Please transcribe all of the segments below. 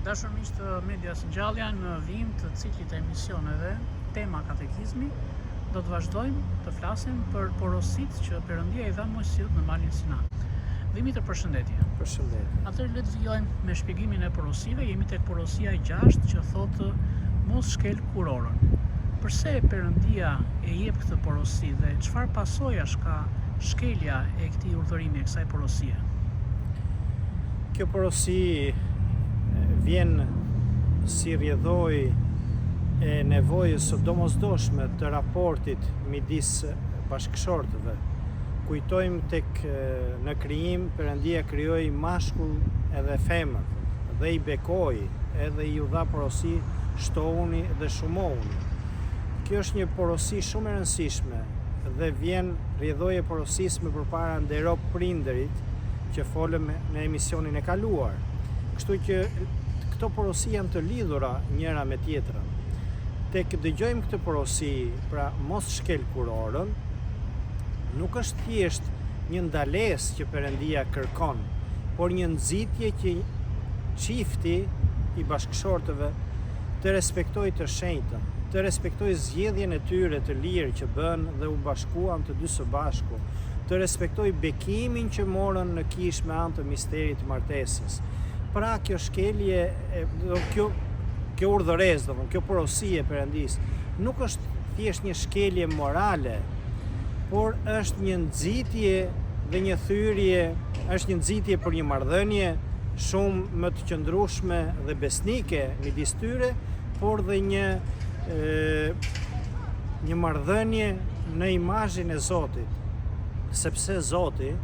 Dashur miq të Medias Ngjallja, në vijim të ciklit të emisioneve tema katekizmi, do të vazhdojmë të flasim për porositë që Perëndia i dha Mojsiut në malin Sinai. Dhimi të përshëndetje. Përshëndetje. Atëherë le të vijojmë me shpjegimin e porosive. Jemi tek porosia e 6 që thotë mos shkel kurorën. Përse Perëndia e jep këtë porosi dhe çfarë pasojash ka shkelja e këtij urdhërimi, e kësaj porosie? Kjo porosi vjen si rrjedhoj e nevojës së domosdoshme të raportit midis bashkëshortëve. Kujtojmë tek në krijim Perëndia krijoi mashkull edhe femër dhe i bekoi, edhe i u dha porosi shtohuni dhe shumohuni. Kjo është një porosi shumë e rëndësishme dhe vjen rrjedhoje porosisë më përpara ndero prindërit që folëm në emisionin e kaluar. Kështu që këto porosi janë të lidhura njëra me tjetrën. Tek dëgjojmë këtë porosi, pra mos shkel kurorën, nuk është thjesht një ndalesë që Perëndia kërkon, por një nxitje që çifti i bashkëshortëve të respektojë të shenjtën, të respektojë zgjedhjen e tyre të lirë që bën dhe u bashkuan të dy së bashku, të respektojë bekimin që morën në kishë me anë të misterit të martesës. Pra kjo shkelje, kjo urdhëresë, kjo porosi e Perëndisë, nuk është thjesht një shkelje morale, por është një nxitje dhe një thyrje, është një nxitje për një marrëdhënie shumë më të qëndrueshme dhe besnike midis tyre, por dhe një marrëdhënie në imazhin e Zotit, sepse Zoti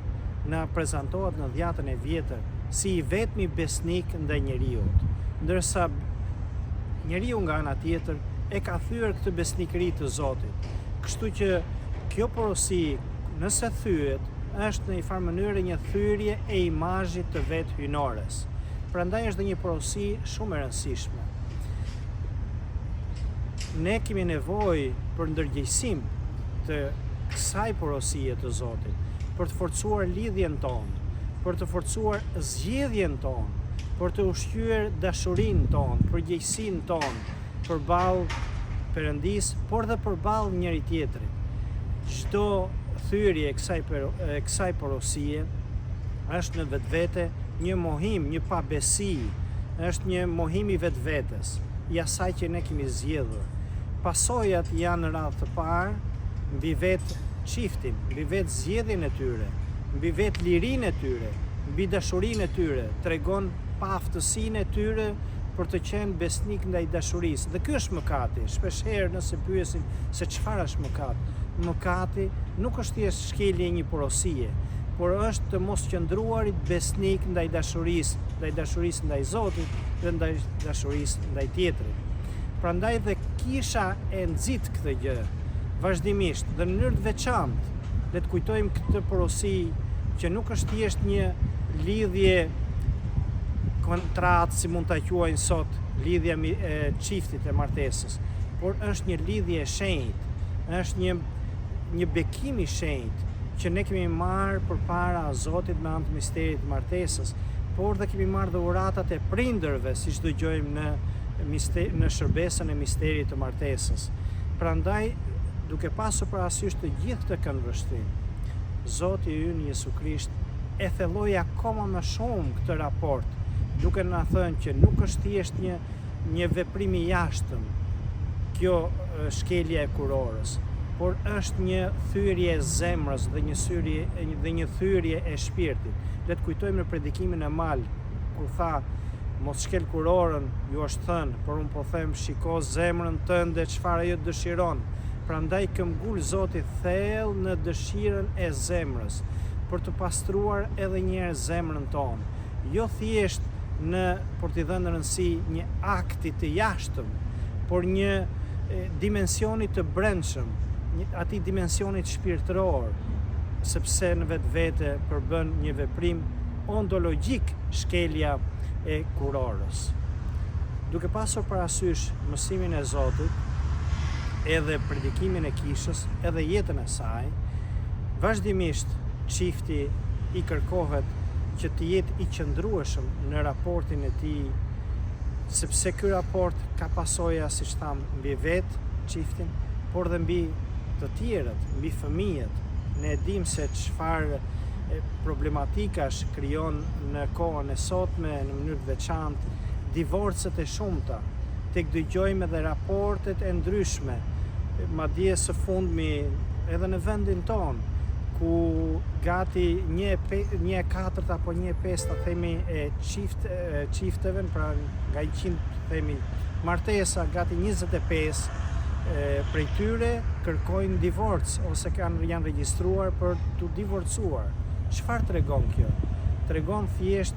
na prezantohet në dhjetën e vjetër si i vetmi besnik ndaj njeriut, ndërsa njeriu nga ana tjetër e ka thyer këtë besnikëri të Zotit. Kështu që kjo porosi, nëse thyet, është në një farë mënyrë një thyrje e imazhit të vetë hynores. Prandaj është dhe një porosi shumë e rëndësishme. Ne kemi nevojë për ndërgjegjësim të kësaj porosie të Zotit, për të forcuar lidhjen tonë, për të forcuar zgjedhjen tonë, për të ushqyer dashurinë tonë, përgjegjësinë tonë përballë Perëndisë, por dhe përballë njëri tjetrit. Çdo thyrje e kësaj porosie është në vetvete një mohim, një pabesi, është një mohim i vetvetes, i asaj që ne kemi zgjedhur. Pasojat janë në radhë të parë mbi vetë çiftin, mbi vetë zgjedhjen e tyre, mbi vetë lirinë e tyre, mbi dashurinë e tyre, tregon paaftësinë e tyre për të qenë besnik ndaj dashurisë. Dhe ky është mëkati. Shpeshherë nëse pyesin se çfarë është mëkat, mëkati nuk është thjesht shkelje e një porosie, por është të mos qëndruarit besnik ndaj dashurisë ndaj Zotit dhe ndaj dashurisë ndaj tjetrit. Prandaj dhe kisha e nxit këtë gjë vazhdimisht dhe në mënyrë të veçantë. Le të kujtojmë këtë porosi që nuk është thjesht një lidhje kontratë, si mund ta quajnë sot, lidhja e çiftit e martesës, por është një lidhje e shenjtë, është një bekim i shenjtë që ne kemi marrë përpara Zotit me anë të misterit të martesës, por dhe kemi marrë dhe uratat e prindërve, siç dëgjojmë në shërbesën e misterit të martesës. Prandaj, duke pasur parasysh të gjithë të këndvështrim, Zoti ynë Jesu Krisht e thelloi akoma më shumë këtë raport, duke na thënë që nuk është thjesht një veprim i jashtëm kjo shkelja e kurorës, por është një thyrje e zemrës dhe një thyrje e shpirtit. Le të kujtojmë në predikimin e mal, kur tha mos shkel kurorën, ju është thënë, por unë po them shiko zemrën tënde çfarë ajo dëshiron. Prandaj këmbgul Zoti thellë në dëshirën e zemrës për të pastruar edhe një herë zemrën tonë. Jo thjesht për t'i dhënë rëndësi një akti të jashtëm, por një dimensioni të brendshëm, atij dimensionit shpirtëror, sepse në vetvete përbën një veprim ontologjik shkelja e kurorës. Duke pasur parasysh mësimin e Zotit, edhe predikimin e kishës, edhe jetën e saj, vazhdimisht çifti i kërkohet që të jetë i qëndrueshëm në raportin e tij sepse ky raport ka pasoja, siç tham, mbi vetë çiftin, por dhe mbi të tjerët, mbi fëmijët. Ne e dim se çfarë problematikash krijon në kohën e sotme në mënyrë të veçantë divorcet e shumta. Tek dëgjojmë edhe raportet e ndryshme, madje së fundmi edhe në vendin tonë, ku gati 1/4 apo 1/5 themi e çifteve, pra nga 100 themi martesa, gati 25 prej tyre kërkojnë divorc ose janë regjistruar për të divorcuar. Çfarë tregon kjo? Tregon thjesht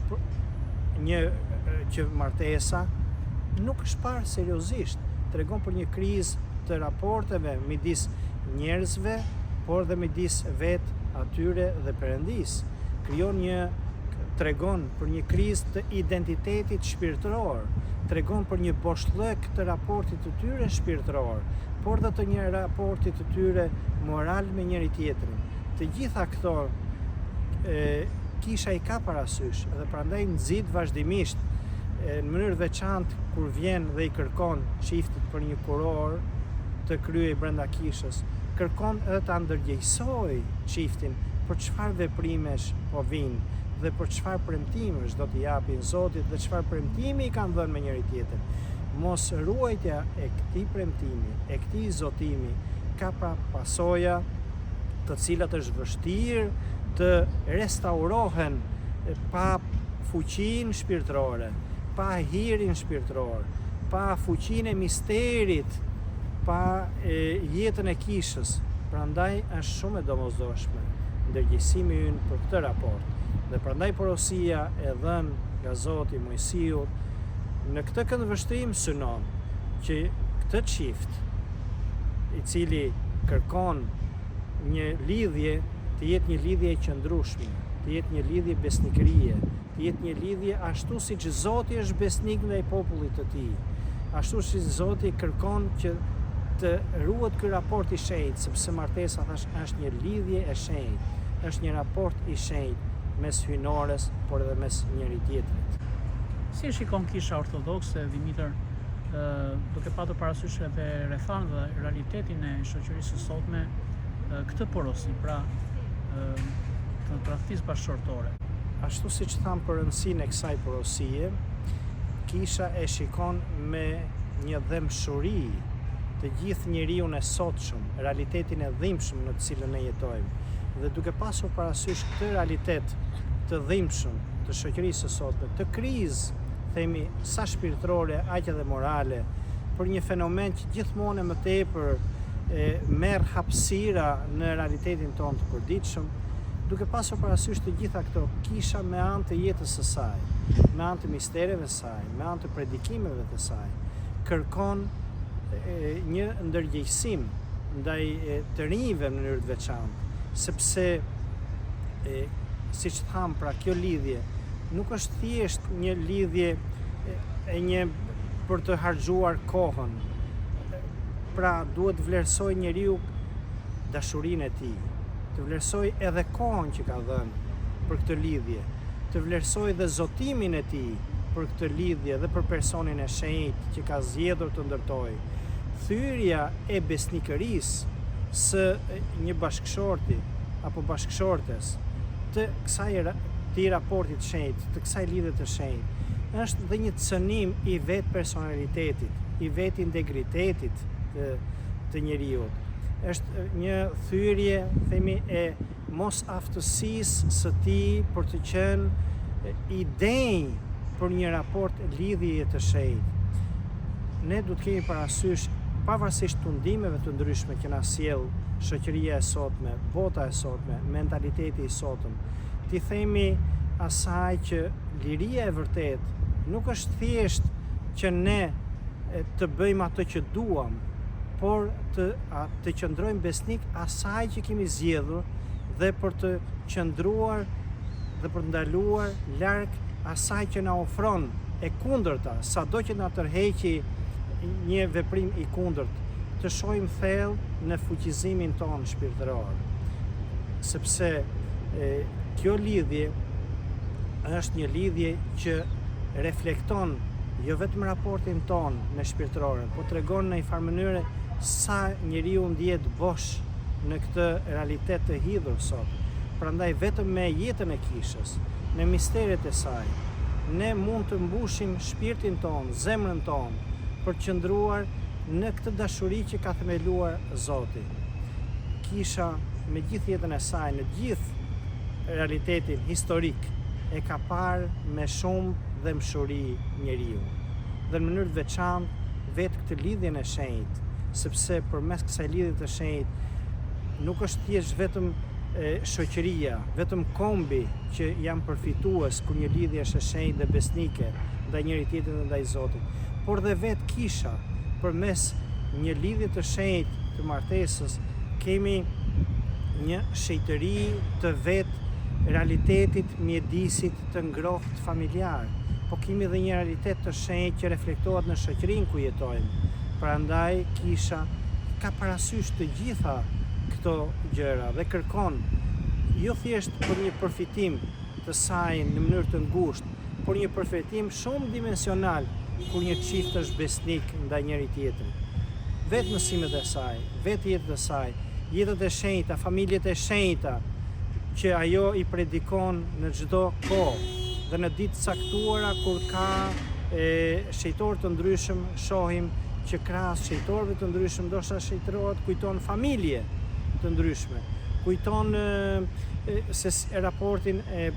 që martesa nuk është parë seriozisht. Tregon për një krizë të raporteve midis njerëzve, por dhe midis vetë atyre dhe Perëndis. Tregon për një krizë të identitetit shpirtëror, tregon për një boshllëk të raportit të tyre shpirtëror, por dhe të një raportit të tyre moral me njëri tjetrin. Të gjitha këto kisha i ka parasysh dhe prandaj nxit vazhdimisht në mënyrë veçantë kur vjen dhe i kërkon çiftit për një kuror të kryej brenda kishës, kërkon edhe ta ndërgjegjësoj çiftin për çfarë veprimesh po vinë dhe për çfarë premtimesh do t'i japin Zotit dhe çfarë premtimi i kanë dhënë me njëri tjetrin. Mos ruajtja e këtij premtimi, e këtij zotimi ka pra pasoja të cilat është vështirë të restaurohen pa fuqinë shpirtërore, pa hirin shpirtëror, pa fuqinë e misterit, pa jetën e kishës. Prandaj është shumë e domosdoshme ndërgjegjësimi ynë për këtë raport. Dhe prandaj porosia e dhënë nga Zoti Mojsiut në këtë këndvështrim synon që këtë çift i cili kërkon një lidhje të jetë një lidhje e qëndrueshme, të jetë një lidhje besnikërie, të jetë një lidhje ashtu siç Zoti është besnik ndaj popullit të tij, ashtu siç Zoti kërkon që të ruhet ky raport i shenjtë, sepse martesa thash është një lidhje e shenjtë, është një raport i shenjtë mes hynores, por edhe mes njëri tjetrit. Si shikon kisha ortodokse, Dimitër, duke patur parasysh edhe rrethan dhe realitetin e shoqërisë së sotme, këtë porosi, pra të tradhtisë bashkëshortore? Ashtu siç tham për rëndësinë e kësaj porosie, kisha e shikon me një dëmshuri të gjithë njeriu e sotshëm, realitetin e dhimbshëm në të cilën ne jetojmë. Dhe duke pasur parasysh këtë realitet të dhimbshëm të shoqërisë së sotme, të krizë, themi sa shpirtërore, aq edhe morale, për një fenomen që gjithmonë më tepër merr hapësira në realitetin tonë të përditshëm, duke pasur parasysh të gjitha këto, kisha me anë të jetës së saj, me anë të mistereve të saj, me anë të predikimeve të saj, kërkon një ndërgjegjësim ndaj të rinjve në mënyrë të veçantë, sepse siç tham, pra kjo lidhje nuk është thjesht një lidhje për të harxhuar kohën. Pra duhet vlerësoj njeriu dashurinë e tij, të vlerësoj edhe kohën që ka dhënë për këtë lidhje, të vlerësoj dhe zotimin e tij për këtë lidhje dhe për personin e shenjtë që ka zgjedhur të ndërtojë. Thyrja e besnikërisë së një bashkëshorti apo bashkëshortes të kësaj raportit shenjtë, të kësaj lidhje të shenjtë, është dhe një cënim i vetë personalitetit, i vetë integritetit të njeriut. Është një thyrje, themi, e mos aftësisë së tij për të qenë i denjë për një raport lidhje të shenjtë. Ne duhet kemi parasysh, pavarësisht tundimeve të ndryshme që na sjell shoqëria e sotme, bota e sotme, mentaliteti i sotëm, t'i themi asaj që liria e vërtet nuk është thjesht që ne të bëjmë atë që duam, por të qëndrojmë besnik asaj që kemi zgjedhur dhe për të qëndruar dhe për të ndaluar larg asaj që na ofron e kundërta, sado që na tërheqi një veprim i kundërt, të shohim thellë në fuqizimin tonë shpirtëror. Sepse kjo lidhje është një lidhje që reflekton jo vetëm raportin ton me shpirtëroren, po tregon në një farë mënyre sa njeriu ndjehet bosh në këtë realitet të hidhur sot. Prandaj vetëm me jetën e kishës, me misteret e saj, ne mund të mbushim shpirtin ton, zemrën ton, për të qëndruar në këtë dashuri që ka themeluar Zoti. Kisha me gjithë jetën e saj, në gjithë realitetin historik, e ka parë me shumë dëmshuri njeriu. Dhe në mënyrë të veçantë vetë këtë lidhjen e shenjtë, sepse përmes kësaj lidhje të shenjtë nuk është thjesht vetëm shoqëria, vetëm kombi që janë përfitues kur një lidhje është e shenjtë dhe besnike ndaj njëri tjetrit dhe ndaj Zotit, por dhe vetë kisha, përmes një lidhje të shenjtë të martesës, kemi një shejtëri të vetë realitetit mjedisit të ngrohtë familjar, po kemi dhe një realitet të shenjtë që reflektohet në shoqërinë ku jetojmë. Prandaj kisha ka parasysh të gjitha këto gjëra dhe kërkon jo thjesht për një përfitim të saj në mënyrë të ngushtë, por një përfitim shumë dimensional kur një çift është besnik ndaj njëri tjetrit. Vetë mësimet e saj, vetë jetët e saj, jetët e shenjta, familjet e shenjta që ajo i predikon në çdo kohë dhe në ditë caktuara kur ka shejtorë të ndryshëm, shohim që krahas shejtorëve të ndryshëm ndoshta shejtërohet, kujton familje të ndryshme, kujton raportin e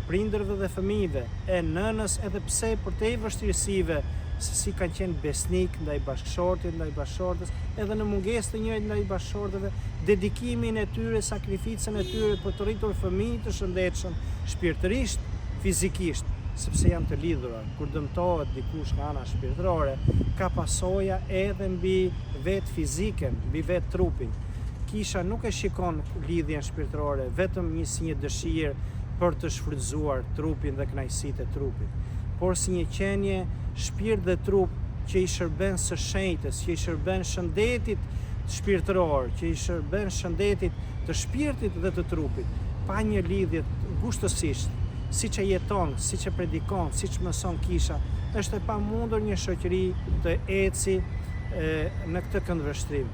prindërve dhe fëmijëve, e nënës, edhe pse për te i vështirësive, se si kanë qenë besnik ndaj bashkëshortit, ndaj bashkëshortës, edhe në mungesë të njëjtë ndaj bashkëshortëve, dedikimin e tyre, sakrificën e tyre për të rritur fëmijë të shëndetshëm, shpirtërisht, fizikisht, sepse janë të lidhura. Kur dëmtohet dikush nga ana shpirtërore, ka pasoja edhe mbi vetë fiziken, mbi vetë trupin. Kisha nuk e shikon lidhjen shpirtërore vetëm si një dëshirë për të shfrytzuar trupin dhe kënaqësitë e trupit, por si një qenie shpirt dhe trup që i shërben së shenjtës, që i shërben shëndetit shpirtëror, që i shërben shëndetit të shpirtit dhe të trupit, pa një lidhje ngushtësisht, siç e jeton, siç e predikon, siç mëson kisha, është e pamundur një shoqëri të eci në këtë këndvështrim.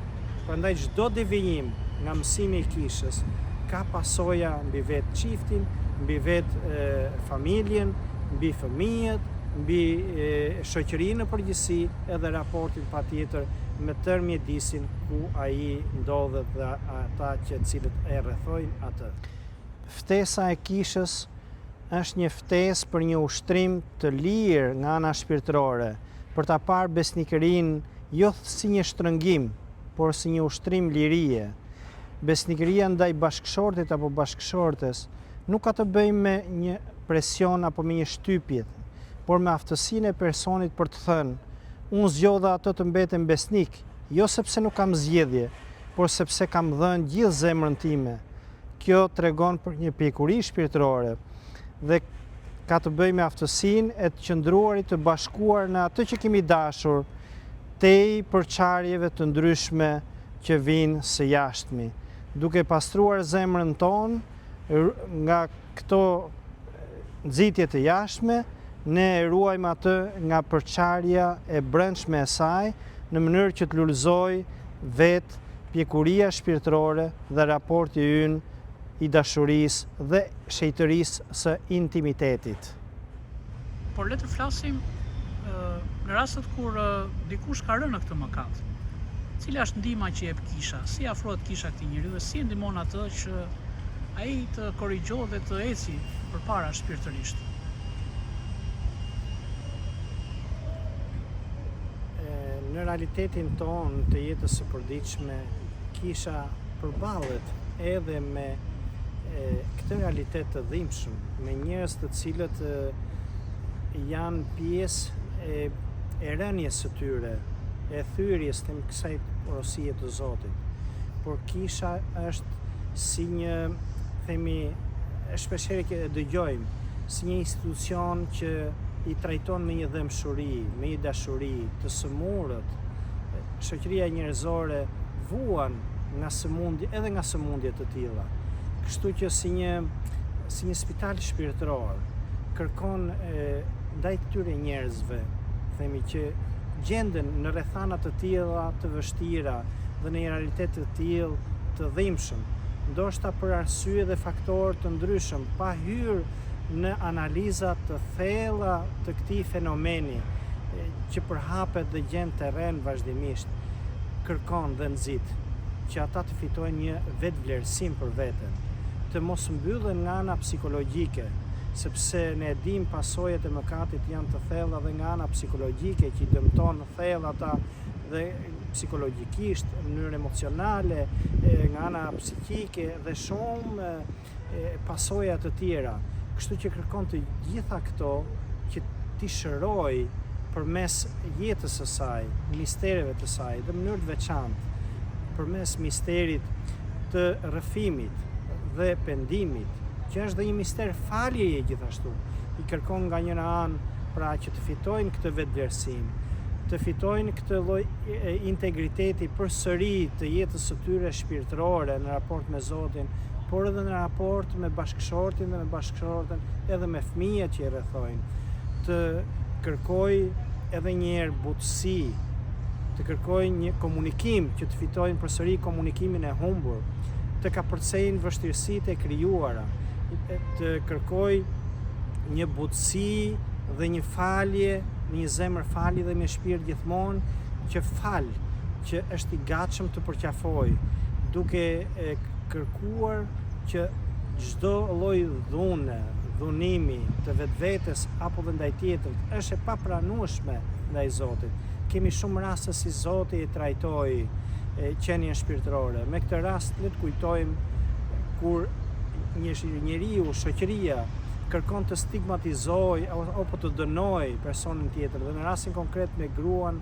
Prandaj çdo devijim nga mësimi i kishës ka pasoja mbi vetë çiftin, mbi vetë familjen, mbi fëmijët, mbi shoqërinë në përgjithësi, edhe raportin patjetër me tërë mjedisin ku ai ndodhet dhe ata që cilët e rrethojnë atë. Ftesa e kishës është një ftesë për një ushtrim të lirë nga ana shpirtërore, për ta parë besnikërinë jo si një shtrëngim, por si një ushtrim lirie. Besnikëria ndaj bashkëshortit apo bashkëshortes nuk ka të bëjë me një presion apo me një shtypje, por me aftësinë e personit për të thënë, unë zgjodha ato të mbetem besnik, jo sepse nuk kam zgjedhje, por sepse kam dhënë gjithë zemrën time. Kjo tregon për një pikuri shpirtërore dhe ka të bëjë me aftësinë e të qëndruarit të bashkuar në atë që kemi dashur, tej përçarjeve të ndryshme që vinë së jashtmi, duke pastruar zemrën tonë nga këto nxitje të jashtme, ne e ruajmë atë nga përçarja e brendshme e saj, në mënyrë që të lullëzoj vetë pjekuria shpirtërore dhe raporti ynë i dashurisë dhe shejtërisë së intimitetit. Por le të flasim në rastet kur dikush ka rënë në këtë mëkat. Cila është ndihma që jep kisha? Si afrohet kisha këtij njeriu dhe si ndihmon atë që ai të korrigjohet dhe të eci përpara shpirtërisht? Në realitetin tonë të jetës së përditshme, kisha përballet edhe me këtë realitet të dhimbshëm, me njerëz të cilët janë pjesë e rënies së tyre, e thyrjes të kësaj porosie të Zotit. Por kisha është si një, themi, shpeshherë që e dëgjojmë, si një institucion që i trajton me një dëmshuri, me një dashuri të sëmurët. Shoqëria njerëzore vuan nga sëmundje, edhe nga sëmundje të tilla. Kështu që si një spital shpirtëror kërkon ndaj këtyre njerëzve themi, që gjenden në rrethana të tilla të vështira dhe në një realitet të tillë të dhimbshëm, ndoshta për arsye dhe faktorë të ndryshëm, pa hyrë në analiza të thella të këtij fenomeni që përhapet dhe gjen terren vazhdimisht, kërkon dhe nxit që ata të fitojnë një vetvlerësim për veten, të mos mbyllen nga ana psikologjike, sepse ne dim pasojat e mëkatit janë të thella dhe nga ana psikologjike që i dëmton thella ata dhe psikologjikisht, në mënyrë emocionale, nga ana psikike dhe shumë pasoja të tjera. Kështu që kërkon të gjitha këto që t'i shëroj përmes jetës së saj, mistereve të saj, dhe në mënyrë të veçantë, përmes misterit të rrëfimit dhe pendimit, që është dhe një mister faljeje gjithashtu. I kërkon nga njëra anë pra që të fitojnë këtë vetvlerësim, të fitojnë këtë lloj integriteti përsëri të jetës së tyre shpirtërore në raport me Zotin, por edhe në raport me bashkëshortin dhe me bashkëshorten, edhe me fëmijët që i rrethojnë, të kërkoj edhe një herë butësi, të kërkoj një komunikim, që të fitojnë përsëri komunikimin e humbur, të kapërcejnë vështirësitë e krijuara, të kërkoj një butësi dhe një falje, një zemër falje dhe me shpirt gjithmonë që fal, që është i gatshëm të përqafoj, duke kërkuar që çdo lloj dhunimi të vetvetes apo dhe ndaj tjetrit është e papranueshme ndaj Zotit. Kemi shumë raste si Zoti i trajtoi qenien shpirtërore. Me këtë rast le të kujtojmë kur një njeriu, shoqëria kërkon të stigmatizoj apo të dënoj personin tjetër, dhe në rastin konkret me gruan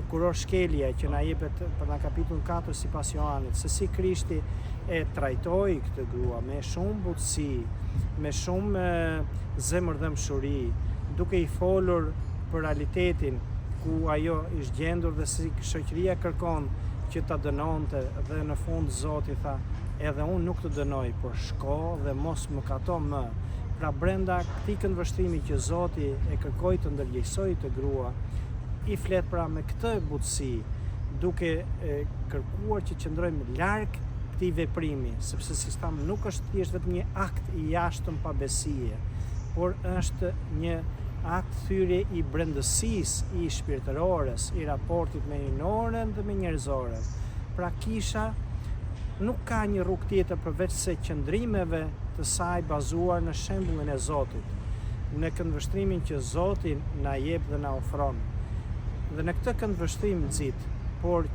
kuror shkelja që na jepet për në kapitullin 4 sipas Johanit, se si Krishti e trajtoi këtë grua me shumë butësi, me shumë zemërdhëmshuri, duke i folur për realitetin ku ajo ishte gjendur dhe si shoqëria kërkon që ta dënonte, dhe në fund Zoti tha, edhe unë nuk të dënoj, por shko dhe mos mëkato më. Pra brenda këtij këndvështrimi që Zoti e kërkoi të ndërgjegjësoj të grua, i flet pra me këtë butësi, duke kërkuar që qëndrojmë larg këtij veprimi, sepse si tham nuk është thjesht vetëm një akt i jashtëm pa besie, por është një akt thyrje i brendësisë i shpirtërores, i raportit me hyjnoren dhe me njerëzoren. Pra kisha nuk ka një rrugë tjetër përveç se qëndrimeve të saj bazuar në shembullin e Zotit, në këndvështrimin që Zoti na jep dhe na ofron. Dhe në këtë këndvështrim nxit, por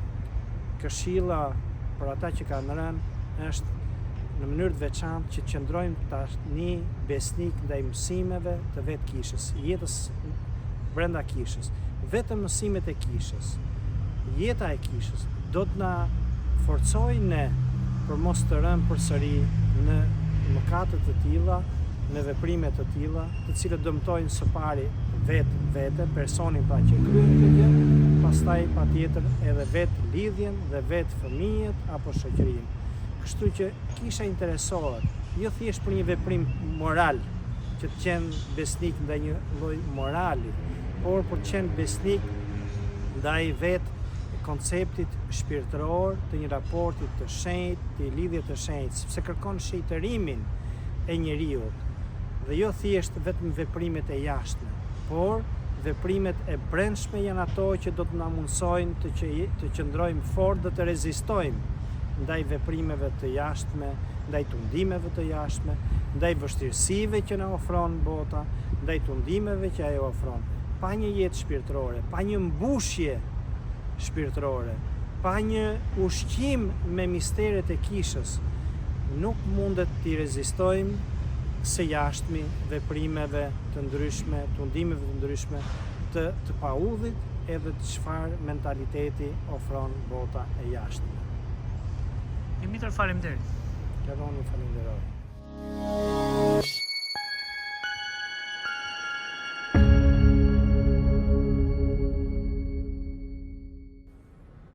këshilla për ata që kanë rënë është në mënyrë të veçantë që qëndrojmë tashni besnik ndaj mësimeve të vetë kishës, jetës brenda kishës, vetëm mësimet e kishës, jeta e kishës do të na forcojë ne për mos të rënë përsëri në mëkate të tilla, në veprime të tilla, të cilët dëmtojnë së pari vetë, personin pra që kryen këtë gjë, pastaj patjetër edhe vetë lidhjen dhe vetë fëmijët apo shoqërinë. Kështu që kisha interesohet, jo thjesht për një veprim moral, që të qenë besnik ndaj një lloj morali, por për të qenë besnik ndaj vetë konceptit shpirtëror të një raportit të shenjtë, të lidhje të shenjtë, sepse kërkon shejtërimin e njeriut, dhe jo thjesht vetëm veprimet e jashtme, por veprimet e brendshme janë ato që do të na mundsojnë të qëndrojmë fort dhe të rezistojmë ndaj veprimeve të jashtme, ndaj tundimeve të jashtme, ndaj vështirësive që na ofron bota, ndaj tundimeve që ajo ofron. Pa një jetë shpirtërore, pa një mbushje shpirtërore, pa një ushqim me misteret e kishës, nuk mundet t'i rezistojmë së jashtmi veprimeve të ndryshme, tundimeve të ndryshme, të paudhit edhe të çfarë mentaliteti ofron bota e jashtme. Dimitër, faleminderit. Që unë falenderoj.